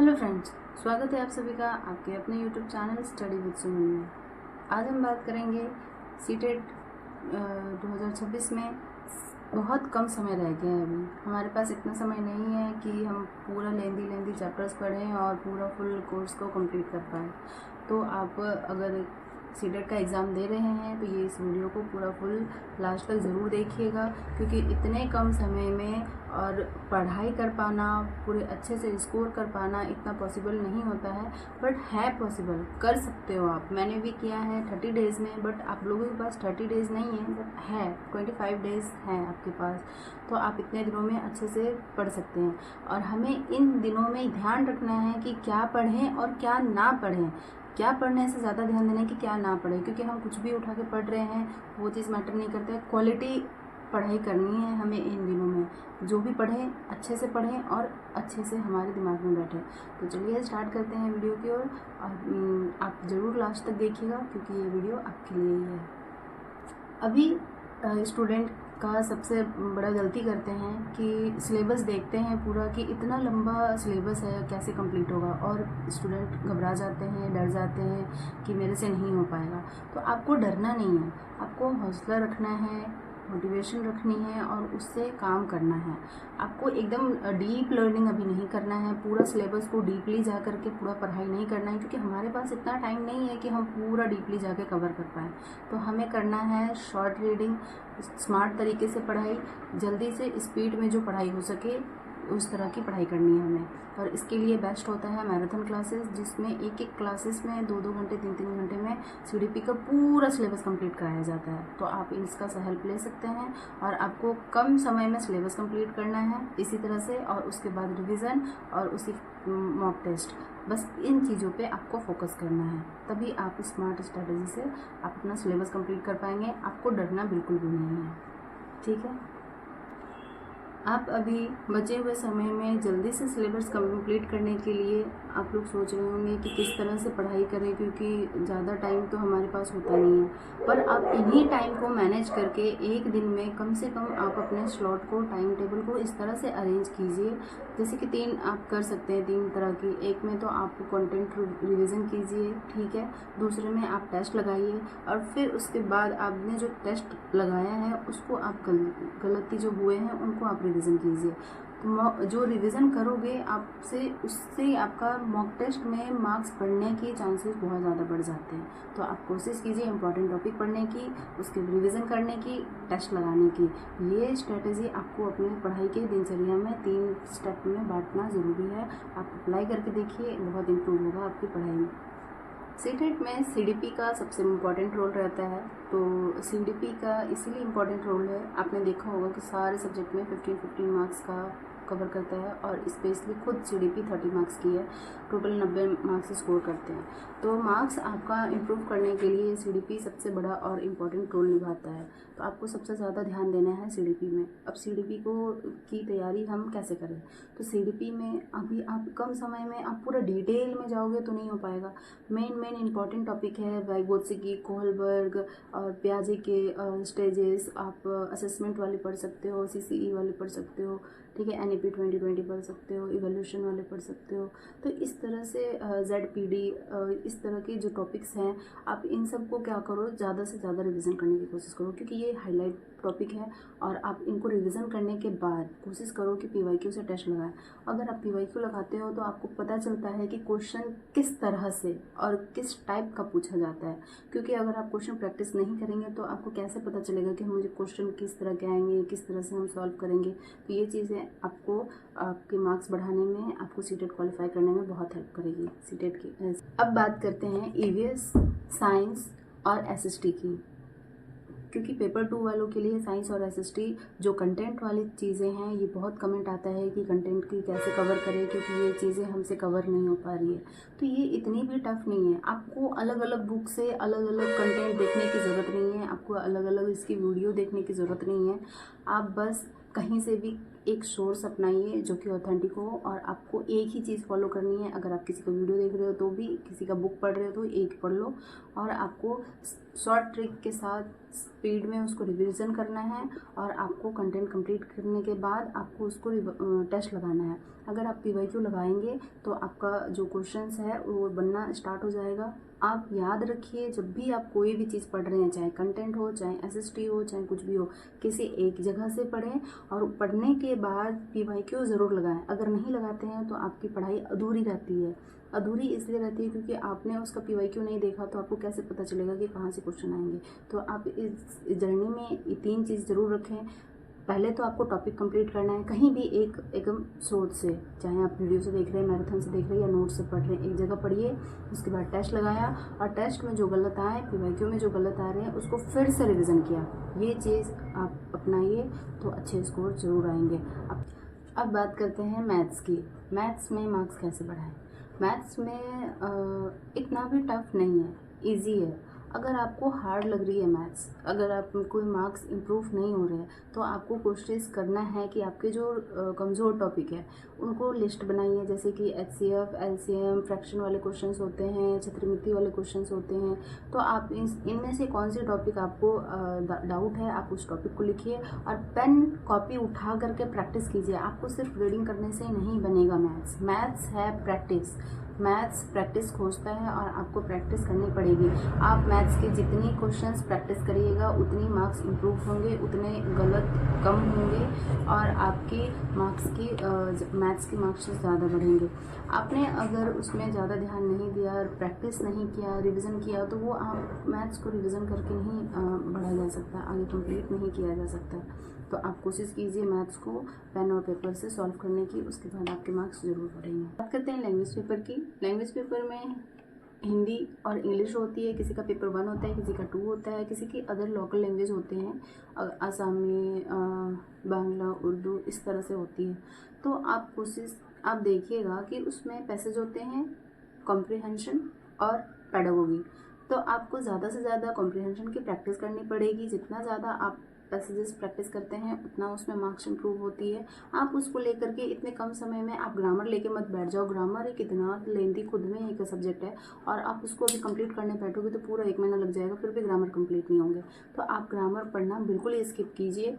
Hello friends, स्वागत है आप सभी का आपके अपने यूट्यूब चैनल स्टडी विद सुमन में। आज हम बात करेंगे सीटेट 2026 में। बहुत कम समय रह गया है। अभी हमारे पास इतना समय नहीं है कि हम पूरा लेंदी चैप्टर्स पढ़ें और पूरा फुल कोर्स को कंप्लीट कर पाएँ। तो आप अगर सीटेट का एग्ज़ाम दे रहे हैं तो ये इस वीडियो को पूरा फुल लास्ट तक ज़रूर देखिएगा, क्योंकि इतने कम समय में और पढ़ाई कर पाना, पूरे अच्छे से स्कोर कर पाना इतना पॉसिबल नहीं होता है, बट है पॉसिबल, कर सकते हो आप। मैंने भी किया है 30 डेज़ में, बट आप लोगों के पास 30 डेज़ नहीं है, बट है 25 डेज़ हैं आपके पास, तो आप इतने दिनों में अच्छे से पढ़ सकते हैं। और हमें इन दिनों में ध्यान रखना है कि क्या पढ़ें और क्या ना पढ़ें। क्या पढ़ने से ज़्यादा ध्यान देना है कि क्या ना पढ़ें, क्योंकि हम कुछ भी उठा के पढ़ रहे हैं वो चीज़ मैटर नहीं करता है। क्वालिटी पढ़ाई करनी है हमें इन दिनों में। जो भी पढ़ें अच्छे से पढ़ें और अच्छे से हमारे दिमाग में बैठे। तो चलिए स्टार्ट करते हैं वीडियो की ओर। और आप ज़रूर लास्ट तक देखिएगा, क्योंकि ये वीडियो आपके लिए ही है। अभी स्टूडेंट का सबसे बड़ा गलती करते हैं कि सिलेबस देखते हैं पूरा कि इतना लंबा सिलेबस है, कैसे कंप्लीट होगा, और स्टूडेंट घबरा जाते हैं, डर जाते हैं कि मेरे से नहीं हो पाएगा। तो आपको डरना नहीं है, आपको हौसला रखना है, मोटिवेशन रखनी है और उससे काम करना है। आपको एकदम डीप लर्निंग अभी नहीं करना है, पूरा सिलेबस को डीपली जा करके पूरा पढ़ाई नहीं करना है, क्योंकि हमारे पास इतना टाइम नहीं है कि हम पूरा डीपली जाके कवर कर पाएँ। तो हमें करना है शॉर्ट रीडिंग, स्मार्ट तरीके से पढ़ाई, जल्दी से स्पीड में जो पढ़ाई हो सके उस तरह की पढ़ाई करनी है हमें। और इसके लिए बेस्ट होता है मैराथन क्लासेस, जिसमें एक क्लासेस में 2 घंटे 3 घंटे में सीडीपी का पूरा सिलेबस कंप्लीट कराया जाता है। तो आप इसका हेल्प ले सकते हैं और आपको कम समय में सिलेबस कंप्लीट करना है इसी तरह से, और उसके बाद रिवीजन और उसी मॉक टेस्ट। बस इन चीज़ों पे आपको फोकस करना है, तभी आप स्मार्ट स्ट्रेटजी से आप अपना सिलेबस कंप्लीट कर पाएंगे। आपको डरना बिल्कुल भी नहीं है, ठीक है। आप अभी बचे हुए समय में जल्दी से सिलेबस कंप्लीट करने के लिए आप लोग सोच रहे होंगे कि किस तरह से पढ़ाई करें, क्योंकि ज़्यादा टाइम तो हमारे पास होता नहीं है। पर आप इन्हीं टाइम को मैनेज करके एक दिन में कम से कम आप अपने स्लॉट को, टाइम टेबल को इस तरह से अरेंज कीजिए। जैसे कि 3 आप कर सकते हैं, 3 तरह की। एक में तो आप कंटेंट रिवीजन कीजिए, ठीक है। दूसरे में आप टेस्ट लगाइए, और फिर उसके बाद आपने जो टेस्ट लगाया है उसको आप गलती जो हुए हैं उनको आप रिवीजन कीजिए। तो जो रिवीजन करोगे आपसे, उससे आपका मॉक टेस्ट में मार्क्स बढ़ने के चांसेस बहुत ज़्यादा बढ़ जाते हैं। तो आप कोशिश कीजिए इंपॉर्टेंट टॉपिक पढ़ने की, उसके रिवीजन करने की, टेस्ट लगाने की। ये स्ट्रेटजी आपको अपनी पढ़ाई के दिनचर्या में 3 स्टेप में बांटना ज़रूरी है। आप अप्लाई करके देखिए, बहुत इम्प्रूव होगा आपकी पढ़ाई में। सीटेट में सीडीपी का सबसे इम्पॉर्टेंट रोल रहता है। तो सीडीपी का इसीलिए इम्पॉर्टेंट रोल है, आपने देखा होगा कि सारे सब्जेक्ट में 15 मार्क्स का कवर करता है, और स्पेशली खुद सीडीपी 30 मार्क्स की है। टोटल 90 मार्क्स स्कोर करते हैं। तो मार्क्स आपका इम्प्रूव करने के लिए सीडीपी सबसे बड़ा और इम्पॉर्टेंट रोल निभाता है। तो आपको सबसे ज़्यादा ध्यान देना है सीडीपी में। अब सीडीपी की तैयारी हम कैसे करें? तो सीडीपी में अभी आप कम समय में आप पूरा डिटेल में जाओगे तो नहीं हो पाएगा। मेन इम्पॉर्टेंट टॉपिक है वाइगोत्स्की, कोहलबर्ग और पियाजे के स्टेजेस। आप असेसमेंट वाले पढ़ सकते हो, सीसीई वाले पढ़ सकते हो, ठीक है। एनईपी 2020 पढ़ सकते हो, इवोल्यूशन वाले पढ़ सकते हो। तो इस तरह से जेडपीडी, इस तरह के जो टॉपिक्स हैं, आप इन सब को क्या करो, ज़्यादा से ज़्यादा रिवीजन करने की कोशिश करो, क्योंकि ये हाईलाइट टॉपिक है। और आप इनको रिवीजन करने के बाद कोशिश करो कि पीवाईक्यू से टेस्ट लगाएं। अगर आप पीवाईक्यू लगाते हो तो आपको पता चलता है कि क्वेश्चन किस तरह से और किस टाइप का पूछा जाता है। क्योंकि अगर आप क्वेश्चन प्रैक्टिस नहीं करेंगे तो आपको कैसे पता चलेगा कि मुझे क्वेश्चन किस तरह के आएंगे, किस तरह से हम सॉल्व करेंगे। तो ये चीज़ें आपको आपके मार्क्स बढ़ाने में, आपको सीटेट क्वालिफाई करने में बहुत हेल्प करेगी सीटेट की। अब बात करते हैं ईवीएस, साइंस और एसएसटी की, क्योंकि पेपर 2 वालों के लिए साइंस और एसएसटी जो कंटेंट वाली चीज़ें हैं, ये बहुत कमेंट आता है कि कंटेंट की कैसे कवर करें, क्योंकि ये चीज़ें हमसे कवर नहीं हो पा रही है। तो ये इतनी भी टफ नहीं है। आपको अलग अलग बुक से अलग अलग कंटेंट देखने की ज़रूरत नहीं है, आपको अलग अलग इसकी वीडियो देखने की ज़रूरत नहीं है। आप बस कहीं से भी एक सोर्स अपनाइए जो कि ऑथेंटिक हो, और आपको एक ही चीज़ फॉलो करनी है। अगर आप किसी का वीडियो देख रहे हो तो भी, किसी का बुक पढ़ रहे हो तो एक पढ़ लो, और आपको शॉर्ट ट्रिक के साथ स्पीड में उसको रिवीजन करना है, और आपको कंटेंट कंप्लीट करने के बाद आपको उसको टेस्ट लगाना है। अगर आप PYQ लगाएंगे तो आपका जो क्वेश्चंस है वो बनना स्टार्ट हो जाएगा। आप याद रखिए, जब भी आप कोई भी चीज़ पढ़ रहे हैं, चाहे कंटेंट हो, चाहे SST हो, चाहे कुछ भी हो, किसी एक जगह से पढ़ें, और पढ़ने के बाद PYQ ज़रूर लगाएं। अगर नहीं लगाते हैं तो आपकी पढ़ाई अधूरी रहती है। अधूरी इसलिए रहती है क्योंकि आपने उसका PYQ नहीं देखा, तो आपको कैसे पता चलेगा कि कहाँ से क्वेश्चन आएंगे। तो आप इस जर्नी में ये 3 चीज़ ज़रूर रखें। पहले तो आपको टॉपिक कंप्लीट करना है, कहीं भी एकदम सोच से, चाहे आप वीडियो से देख रहे हैं, मैराथन से देख रहे हैं या नोट से पढ़ रहे हैं, एक जगह पढ़िए। उसके बाद टेस्ट लगाया, और टेस्ट में जो गलत आए, PYQ में जो गलत आ रहे हैं, उसको फिर से रिवीजन किया। ये चीज़ आप अपनाइए तो अच्छे स्कोर ज़रूर आएंगे। अब बात करते हैं मैथ्स की। मैथ्स में मार्क्स कैसे बढ़ाएं? मैथ्स में इतना भी टफ नहीं है, इजी है। अगर आपको हार्ड लग रही है मैथ्स, अगर आप कोई मार्क्स इम्प्रूव नहीं हो रहे हैं, तो आपको कोशिश करना है कि आपके जो कमज़ोर टॉपिक है उनको लिस्ट बनाइए। जैसे कि HCF, LCM, फ्रैक्शन वाले क्वेश्चंस होते हैं, छत्रमिति वाले क्वेश्चंस होते हैं। तो आप इनमें से कौन सी टॉपिक आपको डाउट है, आप उस टॉपिक को लिखिए, और पेन कॉपी उठा करके प्रैक्टिस कीजिए। आपको सिर्फ रीडिंग करने से नहीं बनेगा मैथ्स। मैथ्स है प्रैक्टिस। मैथ्स प्रैक्टिस खोजता है, और आपको प्रैक्टिस करनी पड़ेगी। आप मैथ्स के जितनी क्वेश्चंस प्रैक्टिस करिएगा, उतनी मार्क्स इंप्रूव होंगे, उतने गलत कम होंगे, और आपकी मैथ्स की मार्क्स ज़्यादा बढ़ेंगे। आपने अगर उसमें ज़्यादा ध्यान नहीं दिया और प्रैक्टिस नहीं किया, रिवीजन किया, तो वो आप मैथ्स को रिवीजन करके नहीं बढ़ा जा सकता, आगे कंप्लीट नहीं किया जा सकता। तो आप कोशिश कीजिए मैथ्स को पेन और पेपर से सॉल्व करने की, उसके बाद आपके मार्क्स ज़रूर बढ़ेंगे। बात करते हैं लैंग्वेज पेपर की। लैंग्वेज पेपर में हिंदी और इंग्लिश होती है, किसी का पेपर 1 होता है, किसी का 2 होता है, किसी की अदर लोकल लैंग्वेज होते हैं, आसामी, बांग्ला, उर्दू, इस तरह से होती है। तो आप देखिएगा कि उसमें पैसेज होते हैं कॉम्प्रिहेंशन और पेडागोगी। तो आपको ज़्यादा से ज़्यादा कॉम्प्रिहेंशन की प्रैक्टिस करनी पड़ेगी। जितना ज़्यादा आप पैसेजेस प्रैक्टिस करते हैं, उतना उसमें मार्क्स इंप्रूव होती है। आप उसको लेकर के इतने कम समय में आप ग्रामर लेके मत बैठ जाओ। ग्रामर एक इतना लेंथी खुद में एक सब्जेक्ट है, और आप उसको अभी कंप्लीट करने बैठोगे तो पूरा 1 महीना लग जाएगा, फिर भी ग्रामर कंप्लीट नहीं होंगे। तो आप ग्रामर पढ़ना बिल्कुल ही स्किप कीजिए,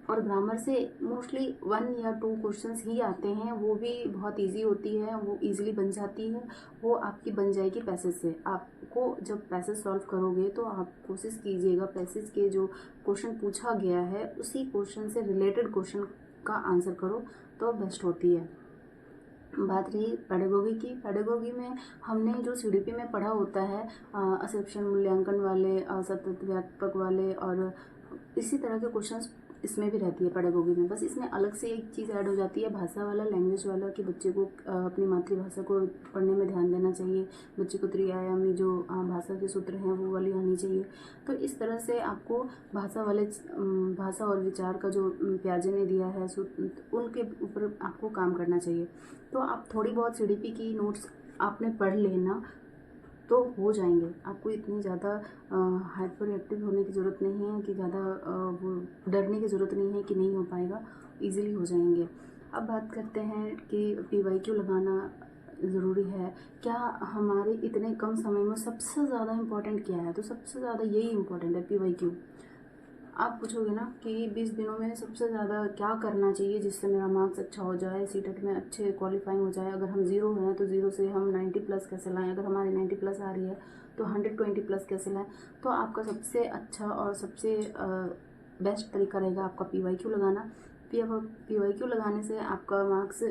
और ग्रामर से मोस्टली 1 या 2 क्वेश्चंस ही आते हैं, वो भी बहुत इजी होती है, वो इजीली बन जाती है, वो आपकी बन जाएगी पैसेज से। आपको जब पैसेज सॉल्व करोगे तो आप कोशिश कीजिएगा पैसेज के जो क्वेश्चन पूछा गया है उसी क्वेश्चन से रिलेटेड क्वेश्चन का आंसर करो, तो बेस्ट होती है। बात रही पेडागोगी की। पेडागोगी में हमने जो CDP में पढ़ा होता है, असेप्शन मूल्यांकन वाले, सतत व्यापक वाले, और इसी तरह के क्वेश्चंस इसमें भी रहती है पेडागोगी में। बस इसमें अलग से एक चीज़ ऐड हो जाती है, भाषा वाला, लैंग्वेज वाला, कि बच्चे को अपनी मातृभाषा को पढ़ने में ध्यान देना चाहिए। बच्चे को त्रिआयामी जो भाषा के सूत्र हैं वो वाली आनी चाहिए। तो इस तरह से आपको भाषा और विचार का जो प्याजे ने दिया है उनके ऊपर आपको काम करना चाहिए। तो आप थोड़ी बहुत CDP की नोट्स आपने पढ़ लेना तो हो जाएंगे। आपको इतनी ज़्यादा हाइपर एक्टिव होने की ज़रूरत नहीं है, कि ज़्यादा वो डरने की ज़रूरत नहीं है कि नहीं हो पाएगा, इजीली हो जाएंगे। अब बात करते हैं कि PYQ लगाना ज़रूरी है क्या? हमारे इतने कम समय में सबसे ज़्यादा इम्पोर्टेंट क्या है? तो सबसे ज़्यादा यही इम्पोर्टेंट है, PYQ। आप पूछोगे ना कि 20 दिनों में सबसे ज़्यादा क्या करना चाहिए जिससे मेरा मार्क्स अच्छा हो जाए, CTET में अच्छे क्वालिफाइंग हो जाए। अगर हम 0 हैं तो 0 से हम 90 प्लस कैसे लाएं, अगर हमारी 90 प्लस आ रही है तो 120 प्लस कैसे लाएं। तो आपका सबसे अच्छा और सबसे बेस्ट तरीका रहेगा आपका PYQ लगाना। PYQ लगाने से आपका मार्क्स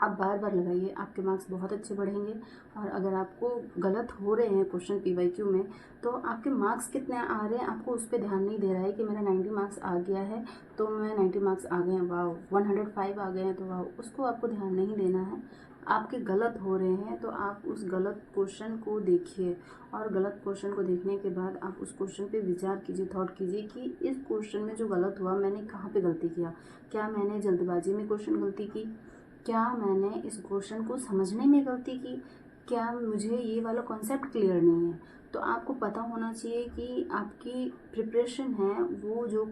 आप बार बार लगाइए, आपके मार्क्स बहुत अच्छे बढ़ेंगे। और अगर आपको गलत हो रहे हैं क्वेश्चन PYQ में, तो आपके मार्क्स कितने आ रहे हैं आपको उस पर ध्यान नहीं दे रहा है कि मेरा 90 मार्क्स आ गया है तो मैं 90 मार्क्स आ गए हैं, वाह, 105 आ गए हैं तो वाह, उसको आपको ध्यान नहीं देना है। आपके गलत हो रहे हैं तो आप उस गलत क्वेश्चन को देखिए, और गलत क्वेश्चन को देखने के बाद आप उस क्वेश्चन पे विचार कीजिए, थॉट कीजिए कि इस क्वेश्चन में जो गलत हुआ मैंने कहाँ पे गलती किया। क्या मैंने जल्दबाजी में क्वेश्चन गलती की? क्या मैंने इस क्वेश्चन को समझने में गलती की? क्या मुझे ये वाला कॉन्सेप्ट क्लियर नहीं है? तो आपको पता होना चाहिए कि आपकी प्रिपरेशन है वो जो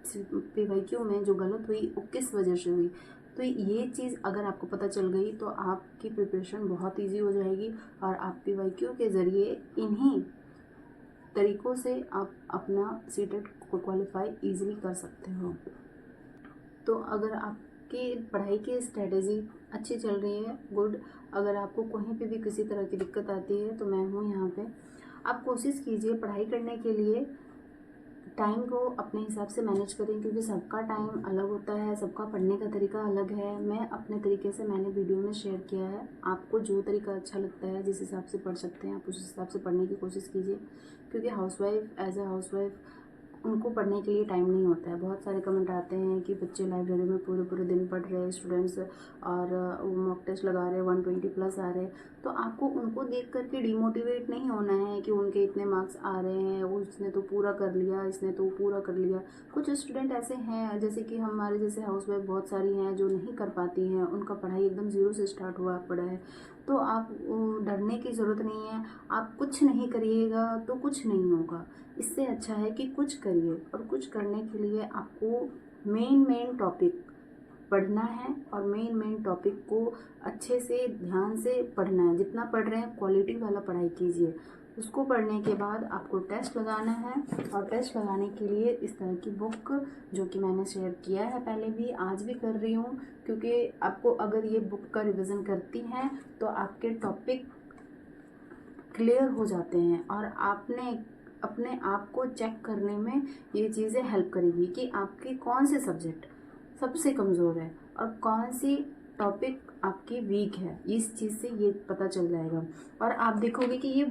PYQ में जो गलत हुई वो किस वजह से हुई। तो ये चीज़ अगर आपको पता चल गई तो आपकी प्रिपरेशन बहुत ईजी हो जाएगी और आप PYQ के ज़रिए इन्हीं तरीक़ों से आप अपना सीटेट को क्वालिफाई ईजिली कर सकते हो। तो अगर आपकी पढ़ाई की स्ट्रेटेजी अच्छी चल रही है, गुड। अगर आपको कहीं पे भी किसी तरह की दिक्कत आती है तो मैं हूँ यहाँ पे। आप कोशिश कीजिए पढ़ाई करने के लिए टाइम को अपने हिसाब से मैनेज करें, क्योंकि सबका टाइम अलग होता है, सबका पढ़ने का तरीका अलग है। मैं अपने तरीके से मैंने वीडियो में शेयर किया है। आपको जो तरीका अच्छा लगता है, जिस हिसाब से पढ़ सकते हैं आप उस हिसाब से पढ़ने की कोशिश कीजिए, क्योंकि हाउसवाइफ एज ए हाउसवाइफ उनको पढ़ने के लिए टाइम नहीं होता है। बहुत सारे कमेंट आते हैं कि बच्चे लाइब्रेरी में पूरे पूरे दिन पढ़ रहे हैं स्टूडेंट्स, और वो मॉक टेस्ट लगा रहे हैं, 120 प्लस आ रहे हैं। तो आपको उनको देख करके डिमोटिवेट नहीं होना है कि उनके इतने मार्क्स आ रहे हैं, उसने तो पूरा कर लिया, इसने तो पूरा कर लिया। कुछ स्टूडेंट ऐसे हैं, जैसे कि हमारे जैसे हाउसवाइफ बहुत सारी हैं जो नहीं कर पाती हैं, उनका पढ़ाई एकदम ज़ीरो से स्टार्ट हुआ पड़ा है। तो आप डरने की ज़रूरत नहीं है। आप कुछ नहीं करिएगा तो कुछ नहीं होगा। इससे अच्छा है कि कुछ करिए, और कुछ करने के लिए आपको मेन टॉपिक पढ़ना है, और मेन टॉपिक को अच्छे से ध्यान से पढ़ना है। जितना पढ़ रहे हैं क्वालिटी वाला पढ़ाई कीजिए। उसको पढ़ने के बाद आपको टेस्ट लगाना है, और टेस्ट लगाने के लिए इस तरह की बुक जो कि मैंने शेयर किया है पहले भी, आज भी कर रही हूँ, क्योंकि आपको अगर ये बुक का रिवीजन करती हैं तो आपके टॉपिक क्लियर हो जाते हैं, और आपने अपने आप को चेक करने में ये चीज़ें हेल्प करेगी कि आपके कौन से सब्जेक्ट सबसे कमज़ोर है और कौन सी टॉपिक आपकी वीक है। इस चीज़ से ये पता चल जाएगा। और आप देखोगे कि ये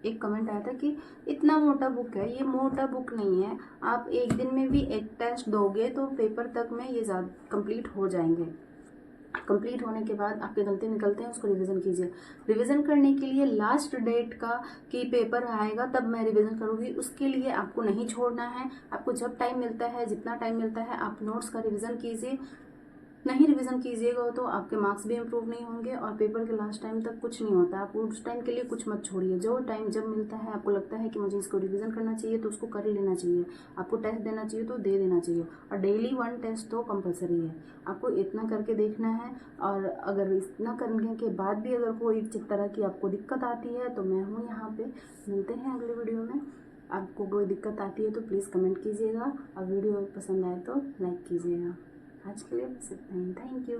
एक कमेंट आया था कि इतना मोटा बुक है। ये मोटा बुक नहीं है। आप एक दिन में भी एक टेस्ट दोगे तो पेपर तक में ये ज़्यादा कंप्लीट हो जाएंगे। कंप्लीट होने के बाद आपके गलती निकलते हैं, उसको रिवीजन कीजिए। रिवीजन करने के लिए लास्ट डेट का कि पेपर आएगा तब मैं रिवीजन करूँगी, उसके लिए आपको नहीं छोड़ना है। आपको जब टाइम मिलता है, जितना टाइम मिलता है, आप नोट्स का रिवीजन कीजिए। नहीं रिवीजन कीजिएगा तो आपके मार्क्स भी इम्प्रूव नहीं होंगे, और पेपर के लास्ट टाइम तक कुछ नहीं होता। आप उस टाइम के लिए कुछ मत छोड़िए। जो टाइम जब मिलता है, आपको लगता है कि मुझे इसको रिवीजन करना चाहिए तो उसको कर लेना चाहिए। आपको टेस्ट देना चाहिए तो दे देना चाहिए, और डेली 1 टेस्ट तो कंपलसरी है। आपको इतना करके देखना है। और अगर इतना करने के बाद भी अगर कोई तरह की आपको दिक्कत आती है तो मैं हूँ यहाँ पे। मिलते हैं अगले वीडियो में। आपको कोई दिक्कत आती है तो प्लीज़ कमेंट कीजिएगा, और वीडियो पसंद आए तो लाइक कीजिएगा। आज के लिए बस इतना ही। Thank you.